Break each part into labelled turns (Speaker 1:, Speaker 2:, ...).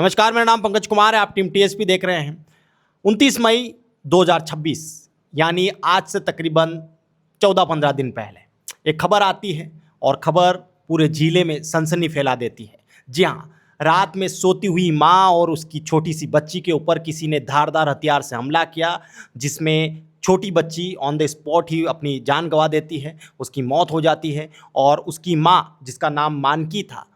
Speaker 1: नमस्कार, मेरा नाम पंकज कुमार है। आप टीम टीएसपी देख रहे हैं। 29 मई 2026 यानी आज से तकरीबन 14-15 दिन पहले एक खबर आती है और खबर पूरे जिले में सनसनी फैला देती है। जी हाँ, रात में सोती हुई माँ और उसकी छोटी सी बच्ची के ऊपर किसी ने धारदार हथियार से हमला किया, जिसमें छोटी बच्ची ऑन द स्पॉट ही अपनी जान गंवा देती है, उसकी मौत हो जाती है। और उसकी माँ, जिसका नाम मानकी था,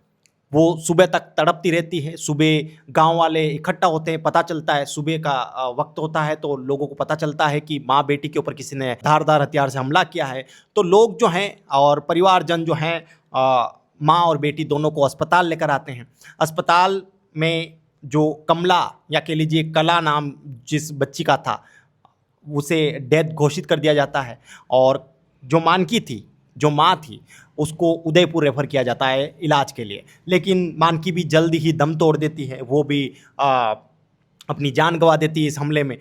Speaker 1: वो सुबह तक तड़पती रहती है। सुबह गांव वाले इकट्ठा होते हैं, पता चलता है, सुबह का वक्त होता है तो लोगों को पता चलता है कि माँ बेटी के ऊपर किसी ने धारदार हथियार से हमला किया है। तो लोग जो हैं और परिवारजन जो हैं माँ और बेटी दोनों को अस्पताल लेकर आते हैं। अस्पताल में जो कमला या कह लीजिए कला नाम जिस बच्ची का था, उसे डेथ घोषित कर दिया जाता है। और जो मानकी थी, जो माँ थी, उसको उदयपुर रेफर किया जाता है इलाज के लिए। लेकिन मानकी भी जल्दी ही दम तोड़ देती है, वो भी अपनी जान गंवा देती है इस हमले में।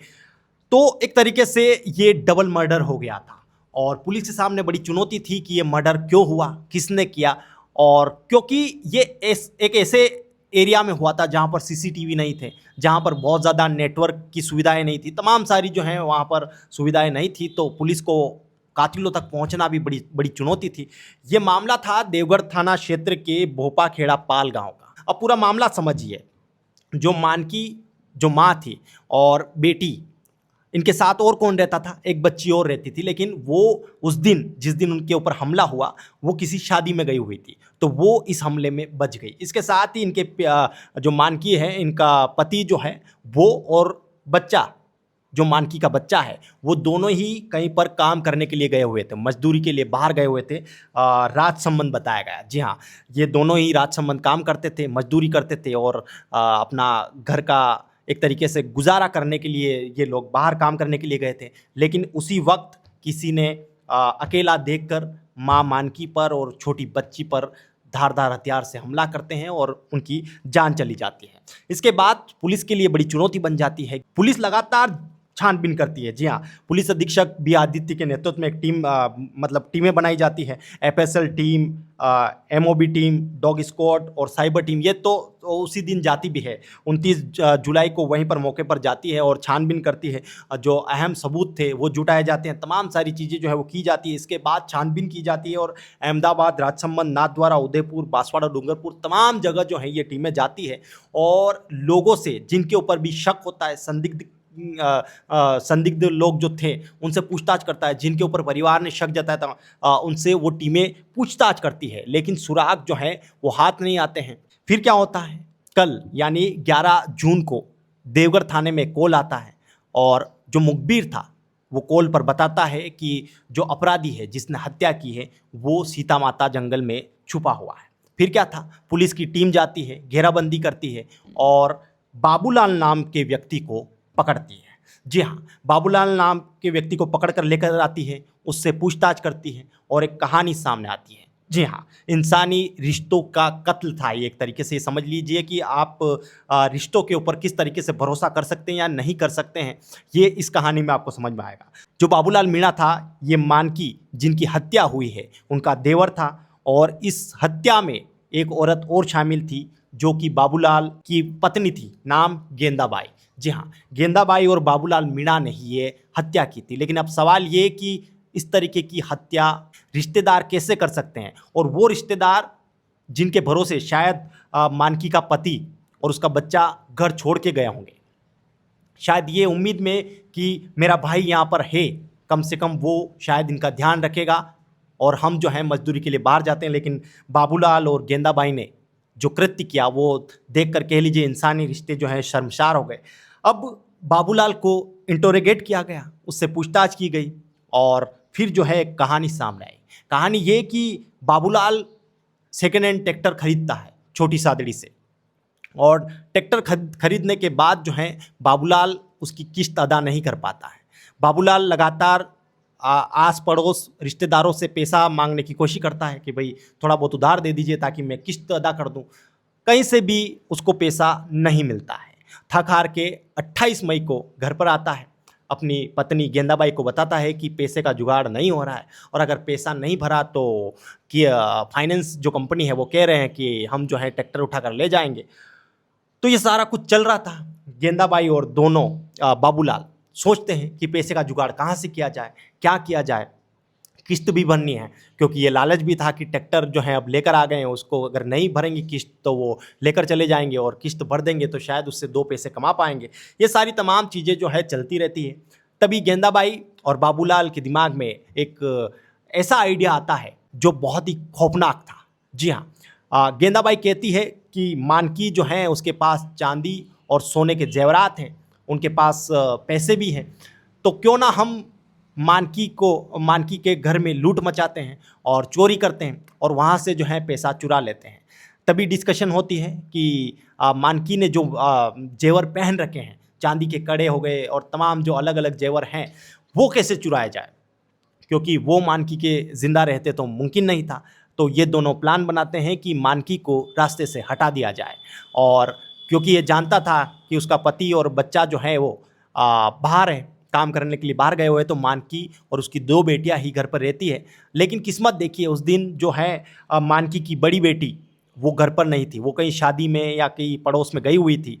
Speaker 1: तो एक तरीके से ये डबल मर्डर हो गया था और पुलिस के सामने बड़ी चुनौती थी कि ये मर्डर क्यों हुआ, किसने किया। और क्योंकि ये एक ऐसे एरिया में हुआ था जहाँ पर सीसीटीवी नहीं थे, जहाँ पर बहुत ज़्यादा नेटवर्क की सुविधाएं नहीं थी, तमाम सारी जो हैं वहाँ पर सुविधाएं नहीं थी, तो पुलिस को कातिलों तक पहुंचना भी बड़ी बड़ी चुनौती थी। ये मामला था देवगढ़ थाना क्षेत्र के भोपा खेड़ा पाल गांव का। अब पूरा मामला समझिए। जो मानकी, जो माँ थी और बेटी, इनके साथ और कौन रहता था? एक बच्ची और रहती थी। लेकिन वो उस दिन, जिस दिन उनके ऊपर हमला हुआ, वो किसी शादी में गई हुई थी, तो वो इस हमले में बच गई। इसके साथ ही इनके जो मानकी है, इनका पति जो है वो, और बच्चा जो मानकी का बच्चा है, वो दोनों ही कहीं पर काम करने के लिए गए हुए थे, मजदूरी के लिए बाहर गए हुए थे। राज संबंध बताया गया। जी हाँ, ये दोनों ही राज संबंध काम करते थे, मजदूरी करते थे और अपना घर का एक तरीके से गुजारा करने के लिए ये लोग बाहर काम करने के लिए गए थे। लेकिन उसी वक्त किसी ने अकेला देखकर माँ मानकी पर और छोटी बच्ची पर धारदार हथियार से हमला करते हैं और उनकी जान चली जाती है। इसके बाद पुलिस के लिए बड़ी चुनौती बन जाती है। पुलिस लगातार छानबीन करती है। जी हाँ, पुलिस अधीक्षक बी आदित्य के नेतृत्व में एक टीम मतलब टीमें बनाई जाती है। FSL team, MOB team, dog squad और साइबर टीम। ये तो उसी दिन जाती भी है, 29 जुलाई को वहीं पर मौके पर जाती है और छानबीन करती है। जो अहम सबूत थे वो जुटाए जाते हैं, तमाम सारी चीज़ें जो है वो की जाती है। इसके बाद छानबीन की जाती है और अहमदाबाद, राजसमंद, नाथद्वारा, उदयपुर, बांसवाड़ा, डूंगरपुर, तमाम जगह जो है ये टीमें जाती है और लोगों से जिनके ऊपर भी शक होता है, संदिग्ध लोग जो थे, उनसे पूछताछ करता है। जिनके ऊपर परिवार ने शक जताया था, उनसे वो टीमें पूछताछ करती है, लेकिन सुराग जो है वो हाथ नहीं आते हैं। फिर क्या होता है? कल यानी 11 जून को देवगढ़ थाने में कॉल आता है और जो मुखबिर था वो कॉल पर बताता है कि जो अपराधी है, जिसने हत्या की है, वो सीता माता जंगल में छुपा हुआ है। फिर क्या था? पुलिस की टीम जाती है, घेराबंदी करती है और बाबूलाल नाम के व्यक्ति को पकड़ती है। जी हाँ, बाबूलाल नाम के व्यक्ति को पकड़ कर लेकर आती है, उससे पूछताछ करती है और एक कहानी सामने आती है। जी हाँ, इंसानी रिश्तों का कत्ल था ये। एक तरीके से समझ लीजिए कि आप रिश्तों के ऊपर किस तरीके से भरोसा कर सकते हैं या नहीं कर सकते हैं, ये इस कहानी में आपको समझ में आएगा। जो बाबूलाल मीणा था, ये मानकी जिनकी हत्या हुई है, उनका देवर था। और इस हत्या में एक औरत और शामिल थी जो कि बाबूलाल की पत्नी थी, नाम गेंदाबाई। जी हाँ, गेंदाबाई और बाबूलाल मीणा ने ही ये हत्या की थी। लेकिन अब सवाल ये कि इस तरीके की हत्या रिश्तेदार कैसे कर सकते हैं? और वो रिश्तेदार जिनके भरोसे शायद मानकी का पति और उसका बच्चा घर छोड़ के गए होंगे, शायद ये उम्मीद में कि मेरा भाई यहाँ पर है, कम से कम वो शायद इनका ध्यान रखेगा और हम जो है मजदूरी के लिए बाहर जाते हैं। लेकिन बाबूलाल और गेंदाबाई ने जो कृत्य किया वो देख कर कह लीजिए इंसानी रिश्ते जो हैं शर्मसार हो गए। अब बाबूलाल को इंटरोगेट किया गया, उससे पूछताछ की गई और फिर जो है एक कहानी सामने आई। कहानी ये कि बाबूलाल सेकेंड हैंड ट्रैक्टर खरीदता है छोटी सादड़ी से, और ट्रैक्टर खरीदने के बाद जो है बाबूलाल उसकी किस्त अदा नहीं कर पाता है। बाबूलाल लगातार आस पड़ोस रिश्तेदारों से पैसा मांगने की कोशिश करता है कि भाई थोड़ा बहुत उधार दे दीजिए ताकि मैं किस्त अदा कर दूं। कहीं से भी उसको पैसा नहीं मिलता है। थक हार के 28 मई को घर पर आता है, अपनी पत्नी गेंदाबाई को बताता है कि पैसे का जुगाड़ नहीं हो रहा है और अगर पैसा नहीं भरा तो कि फाइनेंस जो कंपनी है वो कह रहे हैं कि हम जो है ट्रैक्टर उठाकर ले जाएंगे। तो ये सारा कुछ चल रहा था। गेंदाबाई और दोनों बाबूलाल सोचते हैं कि पैसे का जुगाड़ कहाँ से किया जाए, क्या किया जाए। किस्त भी भरनी है, क्योंकि ये लालच भी था कि ट्रैक्टर जो है अब लेकर आ गए हैं, उसको अगर नहीं भरेंगे किस्त तो वो लेकर चले जाएंगे, और किस्त भर देंगे तो शायद उससे 2 पैसे कमा पाएंगे। ये सारी तमाम चीज़ें जो है चलती रहती है। तभी गेंदाबाई और बाबूलाल के दिमाग में एक ऐसा आइडिया आता है जो बहुत ही खौफनाक था। जी हाँ, गेंदाबाई कहती है कि मानकी जो है उसके पास चांदी और सोने के जेवरात हैं, उनके पास पैसे भी हैं, तो क्यों ना हम मानकी के घर में लूट मचाते हैं और चोरी करते हैं और वहाँ से जो है पैसा चुरा लेते हैं। तभी डिस्कशन होती है कि मानकी ने जो जेवर पहन रखे हैं, चांदी के कड़े हो गए और तमाम जो अलग अलग जेवर हैं, वो कैसे चुराए जाए, क्योंकि वो मानकी के ज़िंदा रहते तो मुमकिन नहीं था। तो ये दोनों प्लान बनाते हैं कि मानकी को रास्ते से हटा दिया जाए, और क्योंकि ये जानता था कि उसका पति और बच्चा जो है वो बाहर है, काम करने के लिए बाहर गए हुए, तो मानकी और उसकी 2 बेटियां ही घर पर रहती है। लेकिन किस्मत देखिए, उस दिन जो है मानकी की बड़ी बेटी वो घर पर नहीं थी, वो कहीं शादी में या कहीं पड़ोस में गई हुई थी।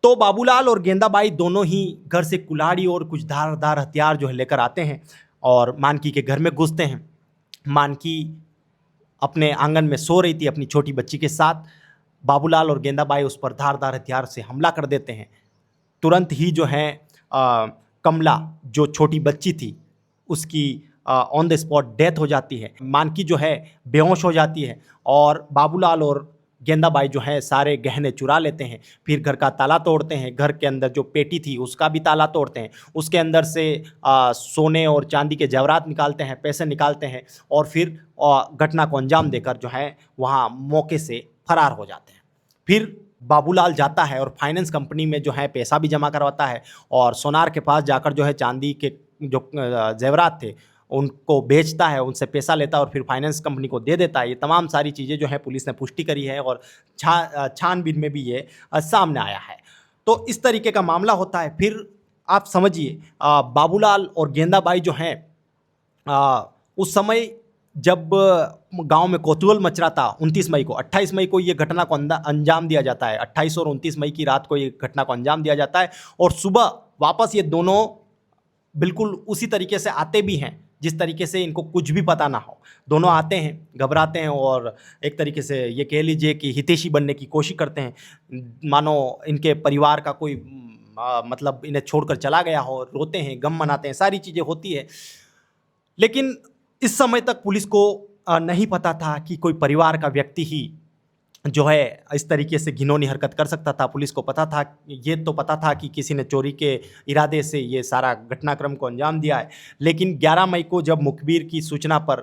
Speaker 1: तो बाबूलाल और गेंदाबाई दोनों ही घर से कुल्हाड़ी और कुछ धारदार हथियार जो है लेकर आते हैं और मानकी के घर में घुसते हैं। मानकी अपने आंगन में सो रही थी अपनी छोटी बच्ची के साथ। बाबूलाल और गेंदाबाई उस पर धारदार हथियार से हमला कर देते हैं। तुरंत ही जो है कमला, जो छोटी बच्ची थी, उसकी ऑन द स्पॉट डेथ हो जाती है। मानकी जो है बेहोश हो जाती है और बाबूलाल और गेंदाबाई जो है सारे गहने चुरा लेते हैं। फिर घर का ताला तोड़ते हैं, घर के अंदर जो पेटी थी उसका भी ताला तोड़ते हैं, उसके अंदर से सोने और चांदी के जेवरात निकालते हैं, पैसे निकालते हैं, और फिर घटना को अंजाम देकर जो है वहाँ मौके से फरार हो जाते हैं। फिर बाबूलाल जाता है और फाइनेंस कंपनी में जो है पैसा भी जमा करवाता है, और सोनार के पास जाकर जो है चांदी के जो जेवरात थे उनको बेचता है, उनसे पैसा लेता है और फिर फाइनेंस कंपनी को दे देता है। ये तमाम सारी चीज़ें जो है पुलिस ने पुष्टि करी है और छानबीन में भी ये सामने आया है। तो इस तरीके का मामला होता है। फिर आप समझिए, बाबूलाल और गेंदाबाई जो हैं, उस समय जब गांव में कौतूहल मच रहा था, 29 मई को 28 मई को ये घटना को अंजाम दिया जाता है। 28 और 29 मई की रात को ये घटना को अंजाम दिया जाता है, और सुबह वापस ये दोनों बिल्कुल उसी तरीके से आते भी हैं जिस तरीके से इनको कुछ भी पता ना हो। दोनों आते हैं, घबराते हैं, और एक तरीके से ये कह लीजिए कि हितैषी बनने की कोशिश करते हैं, मानो इनके परिवार का कोई मतलब इन्हें छोड़कर चला गया हो। रोते हैं, गम मनाते हैं, सारी चीज़ें होती है। लेकिन इस समय तक पुलिस को नहीं पता था कि कोई परिवार का व्यक्ति ही जो है इस तरीके से घिनौनी हरकत कर सकता था। पुलिस को पता था, ये तो पता था कि किसी ने चोरी के इरादे से ये सारा घटनाक्रम को अंजाम दिया है। लेकिन 11 मई को जब मुखबिर की सूचना पर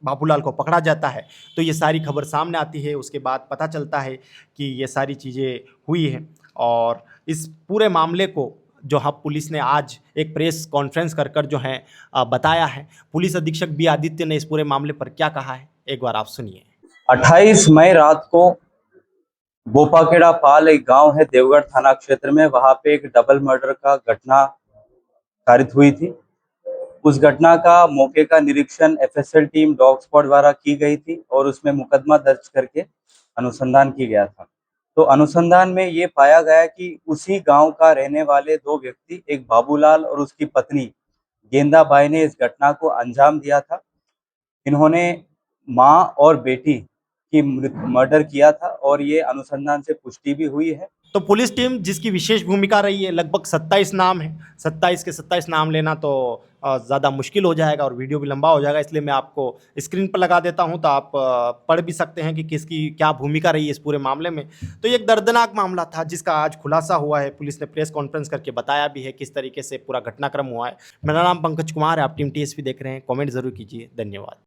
Speaker 1: बाबूलाल को पकड़ा जाता है तो ये सारी खबर सामने आती है। उसके बाद पता चलता है कि ये सारी चीज़ें हुई हैं, और इस पूरे मामले को जो हम पुलिस ने आज एक प्रेस कॉन्फ्रेंस कर जो है बताया है। पुलिस अधीक्षक बी आदित्य ने इस पूरे मामले पर क्या कहा है, एक बार आप सुनिए।
Speaker 2: 28 मई रात को बोपाखेड़ा पाल एक गांव है देवगढ़ थाना क्षेत्र में, वहां पे एक डबल मर्डर का घटना कारित हुई थी। उस घटना का मौके का निरीक्षण एफएसएल टीम डॉग स्क्वाड द्वारा की गई थी और उसमें मुकदमा दर्ज करके अनुसंधान की गया था। तो अनुसंधान में ये पाया गया कि उसी गांव का रहने वाले 2 व्यक्ति, एक बाबूलाल और उसकी पत्नी गेंदाबाई ने इस घटना को अंजाम दिया था। इन्होंने माँ और बेटी की मर्डर किया था और ये अनुसंधान से पुष्टि भी हुई है।
Speaker 1: तो पुलिस टीम जिसकी विशेष भूमिका रही है, लगभग 27 नाम है। 27 के 27 नाम लेना तो ज़्यादा मुश्किल हो जाएगा और वीडियो भी लंबा हो जाएगा, इसलिए मैं आपको स्क्रीन पर लगा देता हूं, तो आप पढ़ भी सकते हैं कि किसकी क्या भूमिका रही है इस पूरे मामले में। तो ये एक दर्दनाक मामला था जिसका आज खुलासा हुआ है। पुलिस ने प्रेस कॉन्फ्रेंस करके बताया भी है किस तरीके से पूरा घटनाक्रम हुआ है। मेरा नाम पंकज कुमार है, आप टीम टीएसपी देख रहे हैं। कॉमेंट ज़रूर कीजिए। धन्यवाद।